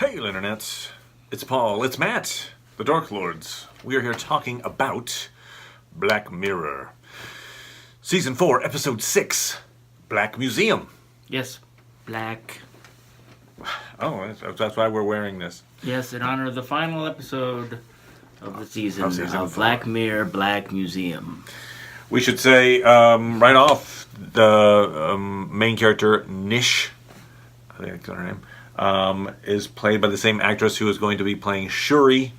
Hail, Internet. It's Paul. It's Matt, the Dork Lords. We are here talking about Black Mirror. Season 4, Episode 6, Black Museum. Yes, black. Oh, that's why we're wearing this. Yes, in honor of the final episode of the season Season of 4. Black Mirror, Black Museum. We should say, right off, the main character, Nish, I think that's her name, is played by the same actress who is going to be playing Shuri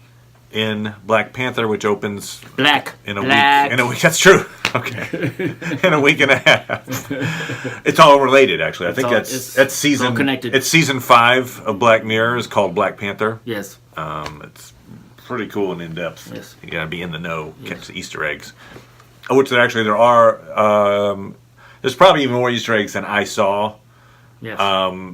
in Black Panther, which opens in a week. In a week, that's true. Okay, in a week and a half. It's all related, actually. I think that's season. All connected. It's season 5 of Black Mirror. Is called Black Panther. Yes. It's pretty cool and in depth. Yes. You gotta be in the know, catch the Easter eggs. Which there are. There's probably even more Easter eggs than I saw. Yes.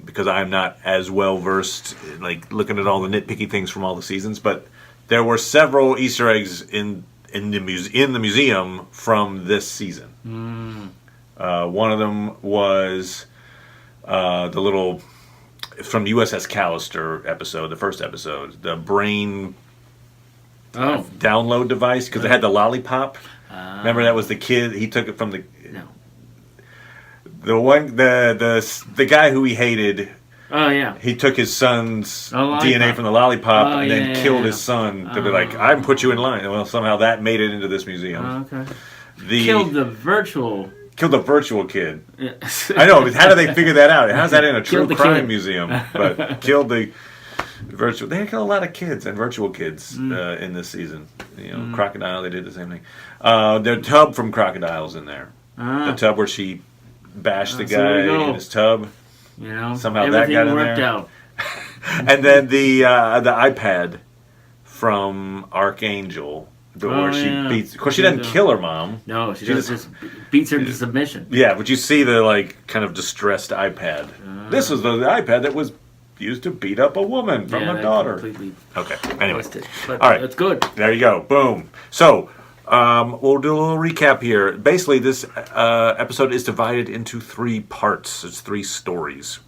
Because I'm not as well versed, like looking at all the nitpicky things from all the seasons. But there were several Easter eggs in the museum from this season. One of them was the little from the USS Callister episode, the first episode, the brain download device, because it had the lollipop. Remember, that was the kid. He took it from the the guy who he hated. Oh yeah. He took his son's DNA from the lollipop and then killed his son to be like, "I'm put you in line." Well, somehow that made it into this museum. Okay. Killed the virtual kid. Yeah. I know. But how do they figure that out? How's that in a true crime museum? But killed the virtual. They killed a lot of kids and virtual kids in this season. You know, Crocodile. They did the same thing. The tub from Crocodile's in there. The tub where she bashed the guy in his tub. You know, somehow that got in worked there. Out. And then the iPad from Archangel, where she beats. Of course, she doesn't kill her mom. No, she just beats her to submission. Yeah, but you see the kind of distressed iPad. This was the iPad that was used to beat up a woman from a daughter. Completely okay. Anyway, but all right, that's good. There you go. Boom. So. We'll do a little recap here. Basically, this episode is divided into 3 parts. It's 3 stories.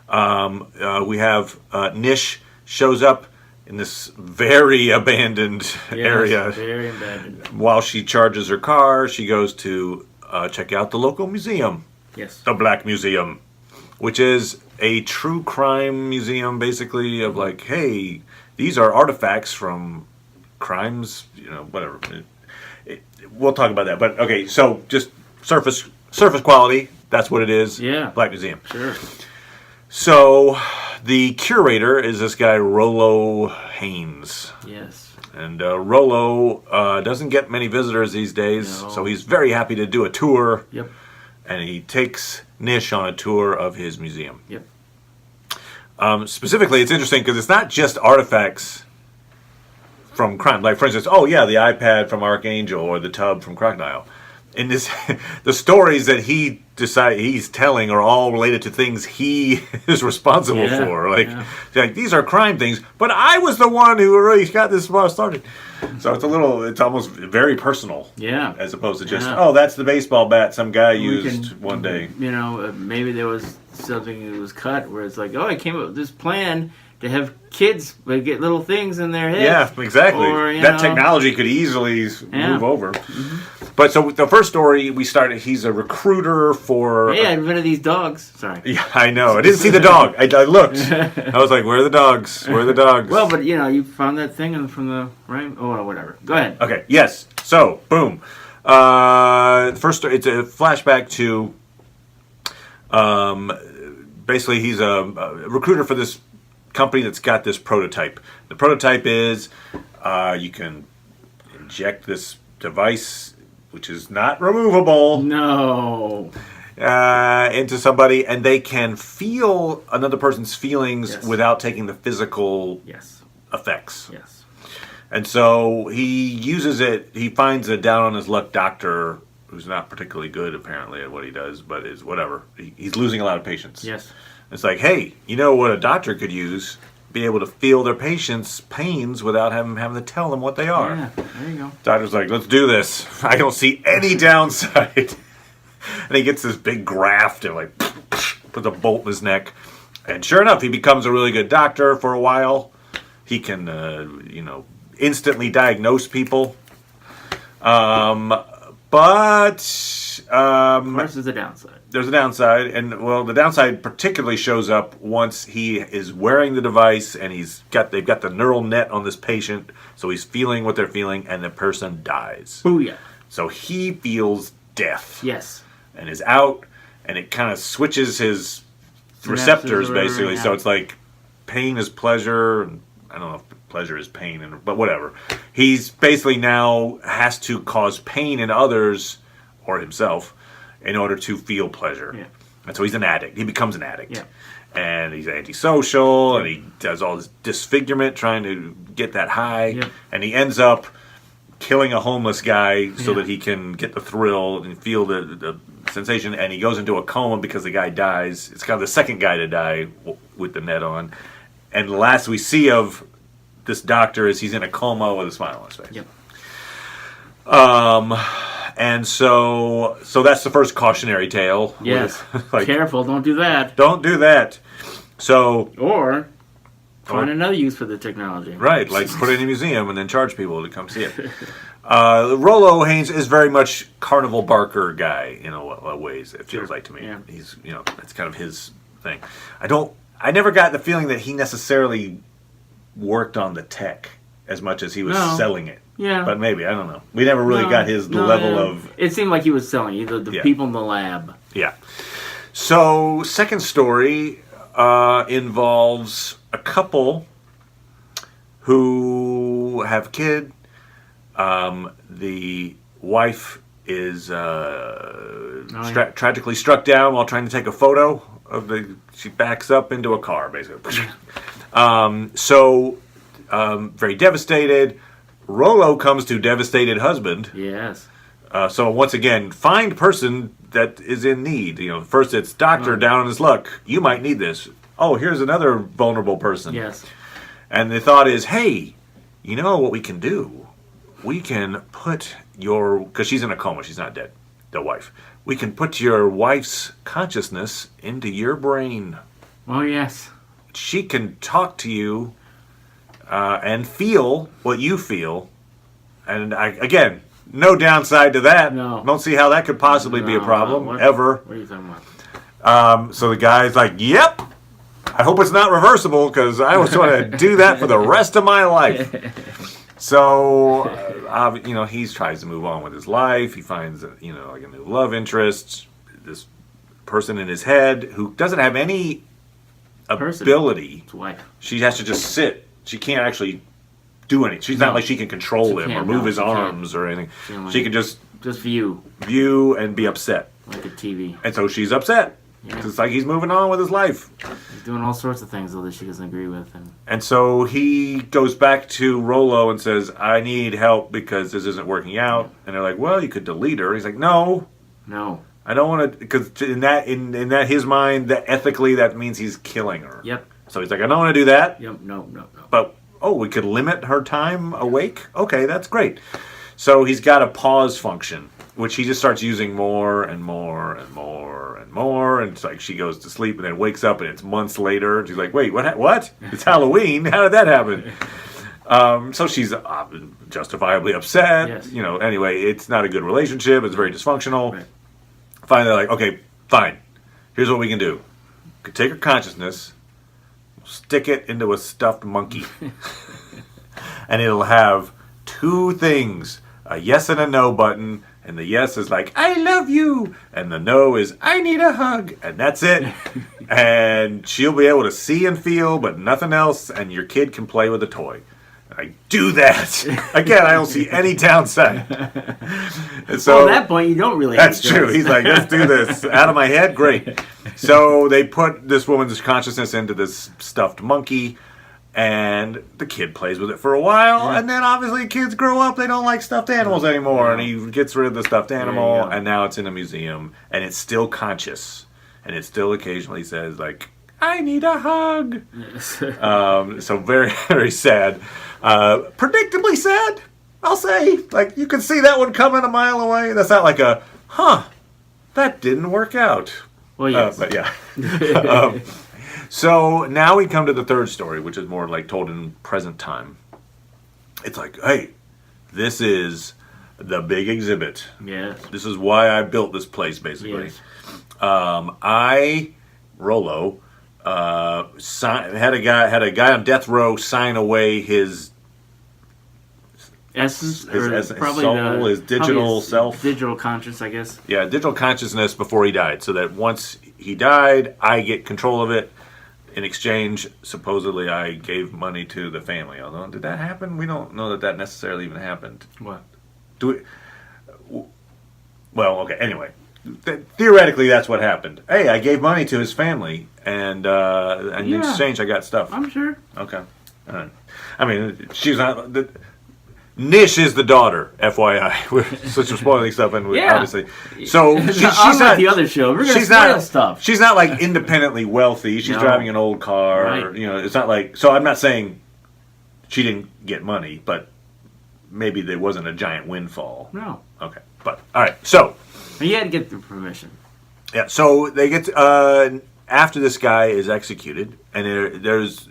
We have Nish shows up in this very abandoned area. Very abandoned. While she charges her car, she goes to check out the local museum. Yes. The Black Museum, which is a true crime museum, basically, of like, hey, these are artifacts from crimes, whatever. We'll talk about that. But okay, so just surface quality. That's what it is. Yeah. Black Museum. Sure. So the curator is this guy Rolo Haynes. Yes. And Rolo doesn't get many visitors these days, so he's very happy to do a tour. Yep. And he takes Nish on a tour of his museum. Yep. Specifically, it's interesting because it's not just artifacts from crime. Like, for instance, the iPad from Archangel or the tub from Crocodile. In this, the stories that he's telling are all related to things he is responsible for. Like, these are crime things, but I was the one who really got this started. So it's almost very personal. Yeah. As opposed to just, that's the baseball bat some guy used one day. Maybe there was something that was cut where it's like, I came up with this plan to have kids get little things in their head. Yeah, exactly. Or, that technology could easily move over. Mm-hmm. But so the first story we started, he's a recruiter for... Yeah, I invented these dogs. Sorry. Yeah, I know. I didn't see the dog. I looked. I was like, where are the dogs? Where are the dogs? Well, but you found that thing from the... Right? Oh, whatever. Go ahead. Okay, yes. So, boom. First, it's a flashback to... basically, he's a recruiter for this company that's got this prototype. The prototype is you can inject this device, which is not removable. No. Into somebody, and they can feel another person's feelings without taking the physical effects. Yes. And so he uses it. He finds a down on his luck doctor who's not particularly good, apparently, at what he does, but is whatever. He's losing a lot of patients. Yes. It's like, hey, you know what a doctor could use? Be able to feel their patients' pains without having to tell them what they are. Yeah, there you go. Doctor's like, let's do this. I don't see any downside. And he gets this big graft and puts a bolt in his neck. And sure enough, he becomes a really good doctor for a while. He can, instantly diagnose people. But Of course, there's a downside. there's a downside, and the downside particularly shows up once he is wearing the device and they've got the neural net on this patient, so he's feeling what they're feeling, and the person dies. Booyah. So he feels death. Yes. And is out, and it kind of switches his receptors basically. So it's like pain is pleasure, and I don't know if pleasure is pain, but whatever. He's basically now has to cause pain in others or himself in order to feel pleasure. Yeah. And so he's an addict. He becomes an addict. Yeah. And he's antisocial, and he does all this disfigurement trying to get that high. Yeah. And he ends up killing a homeless guy so that he can get the thrill and feel the sensation. And he goes into a coma because the guy dies. It's kind of the second guy to die with the net on. And the last we see of this doctor is he's in a coma with a smile on his face. Yep. And so that's the first cautionary tale. Yes. Like, careful, don't do that. don't do that. So Or find another use for the technology. right, like put it in a museum and then charge people to come see it. Rolo Haynes is very much Carnival Barker guy in a lot of ways. It feels like to me. Yeah. He's that's kind of his thing. I never got the feeling that he necessarily worked on the tech as much as he was selling it. Yeah. But maybe, I don't know. We never really got the level of... It seemed like he was selling you, the people in the lab. Yeah. So, second story involves a couple who have a kid. The wife is tragically struck down while trying to take a photo of she backs up into a car, basically. Very devastated. Rolo comes to devastated husband. Yes. So once again, find person that is in need. First it's doctor down on his luck. You might need this. Oh, here's another vulnerable person. Yes. And the thought is, hey, you know what we can do? We can put because she's in a coma, she's not dead, the wife. We can put your wife's consciousness into your brain. Oh, yes. She can talk to you and feel what you feel. And again, no downside to that. No. Don't see how that could possibly be a problem, ever. What are you talking about? So the guy's like, yep. I hope it's not reversible because I was trying to do that for the rest of my life. So, he tries to move on with his life. He finds, like a new love interest. This person in his head who doesn't have any ability. His wife. She has to just sit. She can't actually do anything. She's not like she can control him or move his arms or anything. She can just view and be upset. Like a TV. And so she's upset. Yeah. It's like he's moving on with his life. He's doing all sorts of things, though, that she doesn't agree with. And so he goes back to Rolo and says, I need help because this isn't working out. And they're like, well, you could delete her. He's like, no. I don't want to, because in that his mind, that ethically, that means he's killing her. Yep. So he's like, I don't want to do that. Yep. No. But, we could limit her time awake? Okay, that's great. So he's got a pause function, which he just starts using more and more and more and more. And it's like she goes to sleep and then wakes up and it's months later. And she's like, wait, what? It's Halloween. How did that happen? So she's justifiably upset. Yes. Anyway, it's not a good relationship. It's very dysfunctional. Right. Finally, they're like, okay, fine. Here's what we can do. We could take her consciousness, stick it into a stuffed monkey. And it'll have two things, a yes and a no button. And the yes is like, I love you. And the no is, I need a hug. And that's it. And she'll be able to see and feel, but nothing else. And your kid can play with a toy. And I do that. Again, I don't see any downside. And so, at that point, you don't really. That's true. He's like, let's do this. Out of my head? Great. So they put this woman's consciousness into this stuffed monkey. And the kid plays with it for a while, and then obviously kids grow up, they don't like stuffed animals anymore, and he gets rid of the stuffed animal, and now it's in a museum, and it's still conscious, and it still occasionally says, like, I need a hug. Yes. So very, very sad. Predictably sad, I'll say. Like, you can see that one coming a mile away. That's not like that didn't work out. Well, yes. But yeah. So now we come to the third story, which is more like told in present time. It's like, hey, this is the big exhibit. Yes. This is why I built this place, basically. Yes. Rolo, had a guy on death row sign away his Essence, his probably soul, his digital self. Digital conscious, I guess. Yeah, digital consciousness before he died, so that once he died, I get control of it. In exchange, supposedly, I gave money to the family. Although, did that happen? We don't know that necessarily even happened. What? Well, okay. Anyway, theoretically, that's what happened. Hey, I gave money to his family, and in exchange, I got stuff. I'm sure. Okay. All right. I mean, she's not. Nish is the daughter, FYI. We're spoiling stuff, and obviously, so she's not the other show. We're gonna spoil stuff. She's not like independently wealthy. She's driving an old car. Right. It's not like. So I'm not saying she didn't get money, but maybe there wasn't a giant windfall. No. Okay, but all right. So he had to get the permission. Yeah. So they get after this guy is executed, and there's.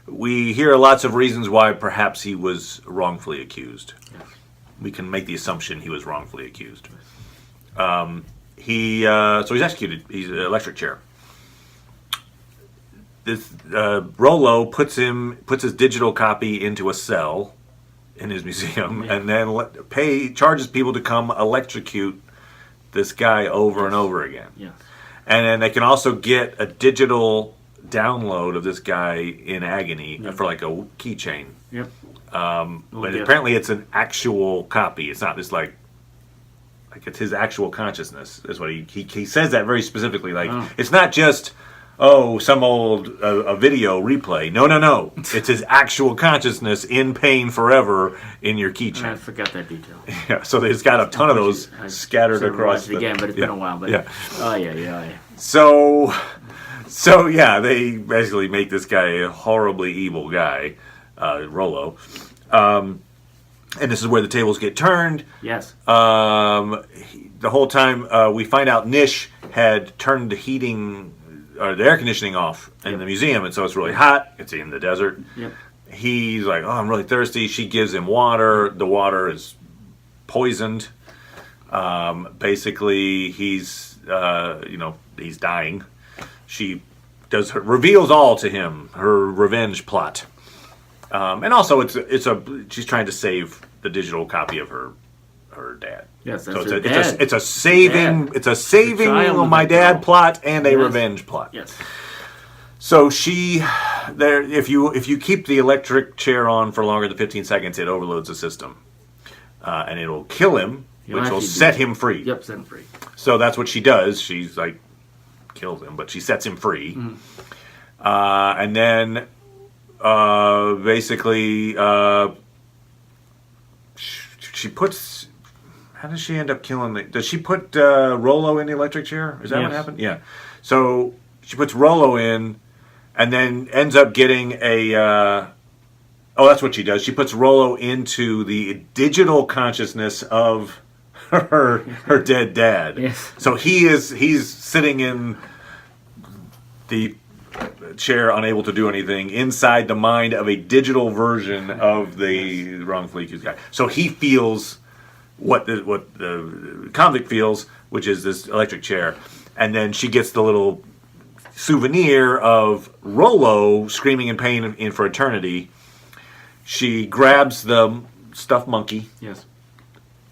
We hear lots of reasons why perhaps he was wrongfully accused. Yes. We can make the assumption he was wrongfully accused. So he's executed. He's an electric chair. This Rolo puts his digital copy into a cell in his museum, and then charges people to come electrocute this guy over and over again. Yes. And then they can also get a digital download of this guy in agony for like a keychain. Yep. But apparently it's an actual copy. It's not just like it's his actual consciousness. Is what he says that very specifically. Like it's not just some old a video replay. No. It's his actual consciousness in pain forever in your keychain. I forgot that detail. Yeah. So there's got a ton of those scattered across. Again, but it's been a while. But yeah. Oh yeah. So yeah, they basically make this guy a horribly evil guy, Rolo, and this is where the tables get turned. Yes. The whole time we find out Nish had turned the heating or the air conditioning off in the museum, and so it's really hot. It's in the desert. Yep. He's like, "Oh, I'm really thirsty." She gives him water. The water is poisoned. Basically, he's he's dying. She reveals all to him, her revenge plot, and also she's trying to save the digital copy of her dad. Yes, so that's her dad. It's a saving my dad plot and a revenge plot. Yes. So if you keep the electric chair on for longer than 15 seconds, it overloads the system, and it'll kill him, which will set him free. Yep, set him free. So that's what she does. She's like. Kills him, but she sets him free. And then basically she puts. How does she end up killing does she put Rolo in the electric chair? Is that what happened? Yeah. So she puts Rolo in, and then ends up getting a. That's what she does. She puts Rolo into the digital consciousness of her dead dad. Yes. So he's sitting in the chair, unable to do anything, inside the mind of a digital version of the wrongfully accused guy. So he feels what the convict feels, which is this electric chair, and then she gets the little souvenir of Rolo screaming in pain for eternity. She grabs the stuffed monkey. Yes.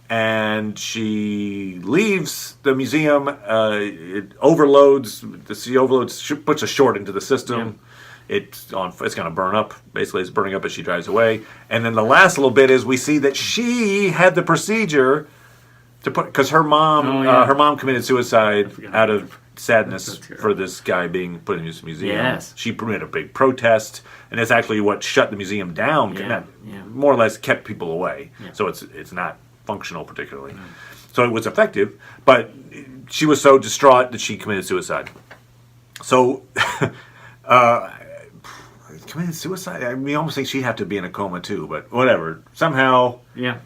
And she leaves the museum. It overloads. Puts a short into the system. Yeah. It's going to burn up. Basically, it's burning up as she drives away. And then the last little bit is we see that she had the procedure to put because her mom committed suicide out of sadness for this guy being put in this museum. Yes. She made a big protest, and that's actually what shut the museum down. More or less kept people away. Yeah. So it's not functional particularly. So it was effective, but she was so distraught that she committed suicide. So committed suicide? I mean, I almost think she'd have to be in a coma too, but whatever. Somehow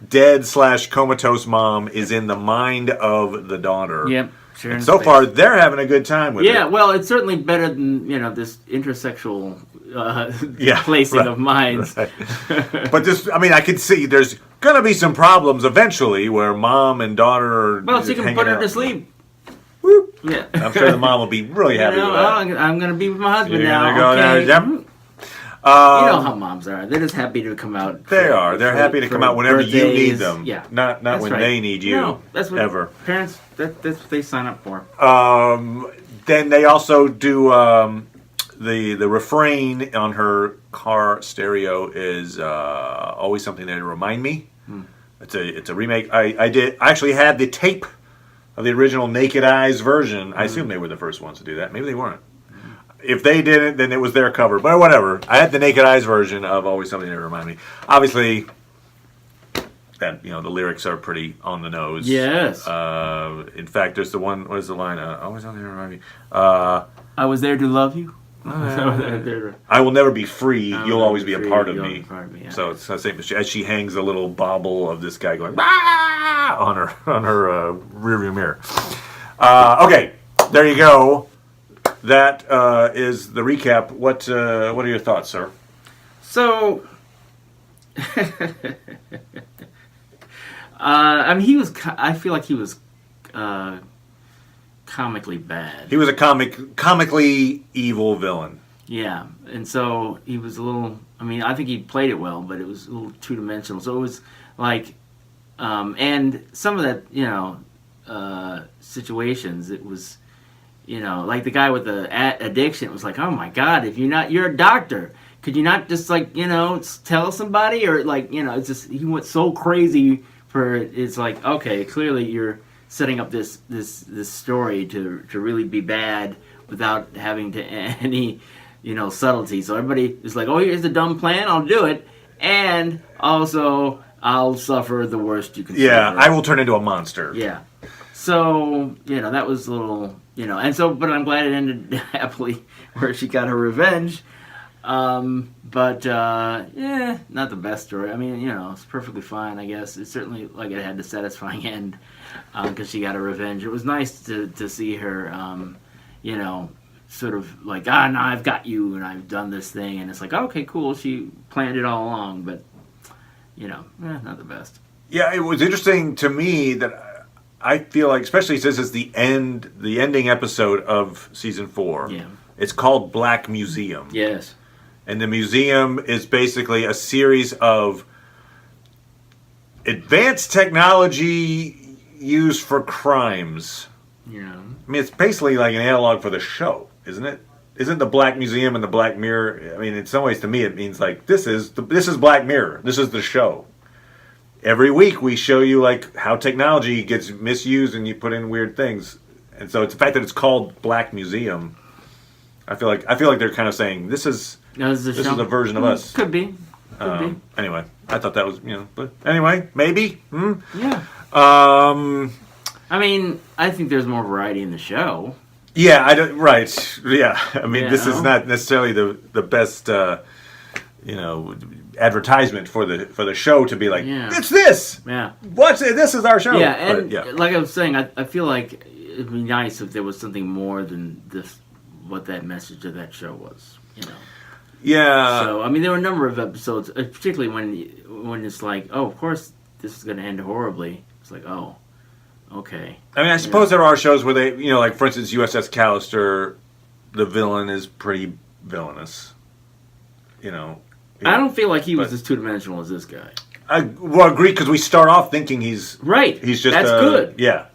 dead / comatose mom is in the mind of the daughter. Yep. Sharing And so space. far, they're having a good time with it. Yeah, well, it's certainly better than this intersexual placing right, of minds. right. But this, I mean, I can see there's going to be some problems eventually where mom and daughter are Well, she can hanging put her out. to sleep. Whoop. Yeah, I'm sure the mom will be really happy with that. I'm going to be with my husband You're now. gonna go Okay. there, yep. You know how moms are. They're just happy to come out. They are. They're happy to come out whenever you need birthdays. them. Yeah. Not That's when right. they need you. No, that's what ever. parents. That's what they sign up for. Then they also do the refrain on her car stereo is always something that remind me. It's a remake. I actually had the tape of the original Naked Eyes version. I assume they were the first ones to do that. Maybe they weren't. If they didn't, then it was their cover. But whatever. I had the Naked Eyes version of Always Something to Remind Me. Obviously, that the lyrics are pretty on the nose. Yes. In fact, there's the one. What is the line? Always Something to Remind Me. I was there to love you. I will never be free. You'll always be a part of me. Yeah. So it's the same as she hangs a little bauble of this guy going "Bah!" on her rearview mirror. Okay, there you go. That is the recap. What are your thoughts, sir? So, I mean, I feel like he was comically bad. He was a comically evil villain. Yeah, and so he was a little. I mean, I think he played it well, but it was a little two-dimensional. So it was like, and some of that, situations. It was, like the guy with the addiction. It was like, oh my God, you're a doctor. Could you not just tell somebody or it's just he went so crazy for it's like okay, clearly you're setting up this story to really be bad without having to any subtlety. So everybody is like, oh, here's the dumb plan, I'll do it, and also I'll suffer the worst you can suffer. Yeah, I will turn into a monster. Yeah. So, that was a little, but I'm glad it ended happily where she got her revenge. Not the best story. I mean, it's perfectly fine, I guess. It's certainly like it had the satisfying end because she got her revenge. It was nice to see her, sort of like, now I've got you and I've done this thing. And it's like, okay, cool. She planned it all along, but, not the best. Yeah, it was interesting to me that I feel like, especially since it's the ending episode of season 4. Yeah. It's called Black Museum. Yes. And the museum is basically a series of advanced technology used for crimes. Yeah. I mean, it's basically like an analog for the show, isn't it? Isn't the Black Museum and the Black Mirror? I mean, in some ways, to me, it means like this is Black Mirror. This is the show. Every week we show you like how technology gets misused and you put in weird things, and so it's the fact that it's called Black Museum. I feel like they're kind of saying this is a version of us. Could be. Anyway, I thought that was but anyway, maybe. Yeah. I mean, I think there's more variety in the show. Yeah, I don't. Right. Yeah. I mean, this is know? not necessarily the best. Advertisement for the show to be like it's this. Yeah. Watch it. This is our show. Yeah, and but, like I was saying, I feel like it'd be nice if there was something more than this. What that message of that show was, Yeah. So I mean, there were a number of episodes, particularly when it's like, oh, of course this is going to end horribly. It's like, oh, okay. I mean, I suppose there are shows where they, like for instance, USS Callister, the villain is pretty villainous. I don't feel like he was as two-dimensional as this guy. I agree because we start off thinking he's right. He's just that's good. Yeah.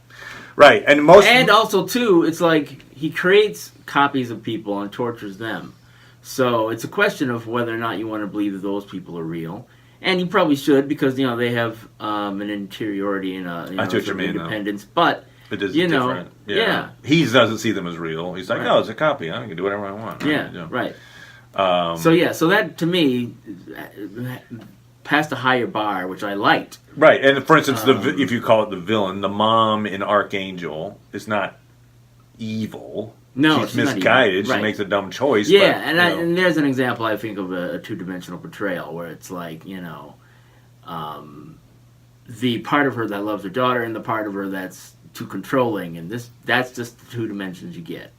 Right, and also too, it's like he creates copies of people and tortures them. So it's a question of whether or not you want to believe that those people are real, and you probably should because they have an interiority and independence. But it is different. Yeah. He doesn't see them as real. He's like, oh, it's a copy. I can do whatever I want. Right. So that to me passed a higher bar, which I liked. Right, and for instance, if you call it the villain, the mom in Archangel is not evil. No, she's misguided. Right. She makes a dumb choice. Yeah, but, and there's an example I think of a two-dimensional portrayal where it's like the part of her that loves her daughter and the part of her that's too controlling, and that's just the 2 dimensions you get.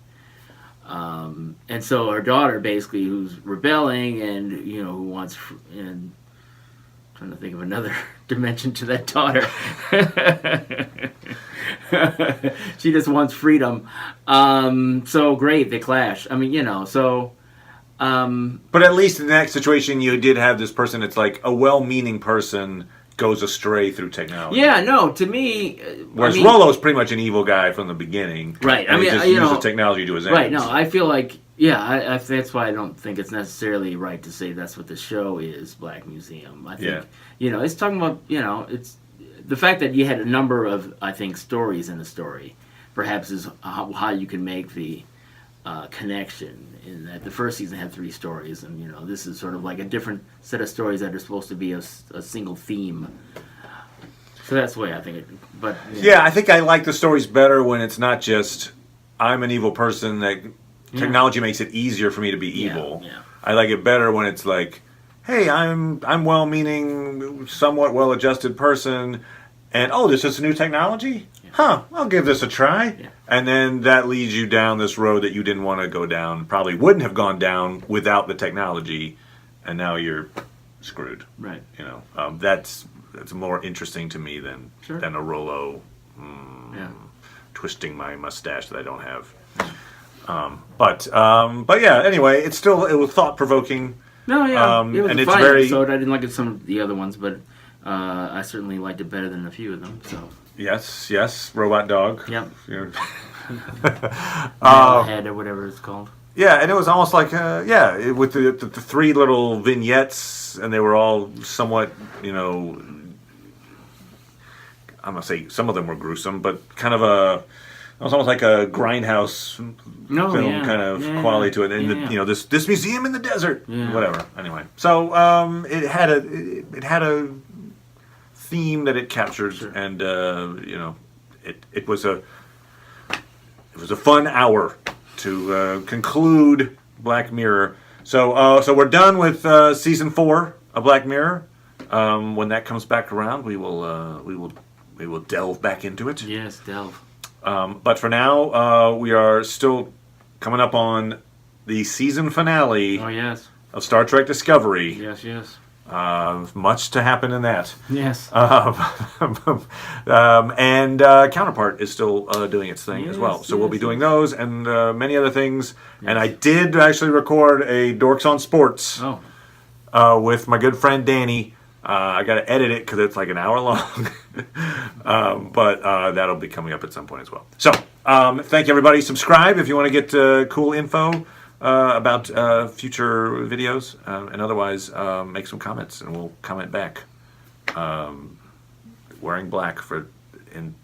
And so her daughter, basically, who's rebelling and who wants and trying to think of another dimension to that daughter. She just wants freedom. So great, they clash. I mean, so. But at least in that situation, you did have this person. It's like a well-meaning person goes astray through technology. Yeah, no, to me. Whereas Rolo's pretty much an evil guy from the beginning. Right. He just uses technology to his ends. Right. No, I feel like. Yeah, I that's why I don't think it's necessarily right to say that's what the show is, Black Museum. I think, it's talking about, it's the fact that you had a number of, I think, stories in the story, perhaps is how you can make the connection. In that the first season had 3 stories, and, this is sort of like a different set of stories that are supposed to be a single theme. So that's the way I think it, but... Yeah, I think I like the stories better when it's not just, I'm an evil person that... Technology makes it easier for me to be evil. Yeah. I like it better when it's like, hey, I'm well-meaning, somewhat well-adjusted person, and this is a new technology? Yeah. Huh, I'll give this a try. Yeah. And then that leads you down this road that you didn't want to go down, probably wouldn't have gone down without the technology, and now you're screwed. Right. That's more interesting to me than a Rolo twisting my mustache that I don't have. But yeah. Anyway, it was thought provoking. No, yeah, it was and a it's fun very episode. I didn't like some of the other ones, but I certainly liked it better than a few of them. So yes, robot dog. Yep. Head or whatever it's called. Yeah, and it was almost like with the 3 little vignettes, and they were all somewhat I'm gonna say some of them were gruesome, but kind of it was almost like a grindhouse film kind of quality to it. And this museum in the desert, whatever. Anyway, so it had a theme that it captured, and it was a fun hour to conclude Black Mirror. So we're done with season 4 of Black Mirror. When that comes back around, we will delve back into it. Yes, delve. But for now, we are still coming up on the season finale of Star Trek Discovery. Yes. Much to happen in that. Yes. And Counterpart is still doing its thing as well. So we'll be doing those and many other things. Yes. And I did actually record a Dorks on Sports with my good friend Danny. I got to edit it because it's like an hour long. But that'll be coming up at some point as well. So thank you, everybody. Subscribe if you want to get cool info about future videos. And otherwise, make some comments and we'll comment back. Wearing black in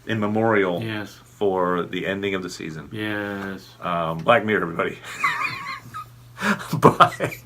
memorial for the ending of the season. Yes. Black Mirror, everybody. Bye.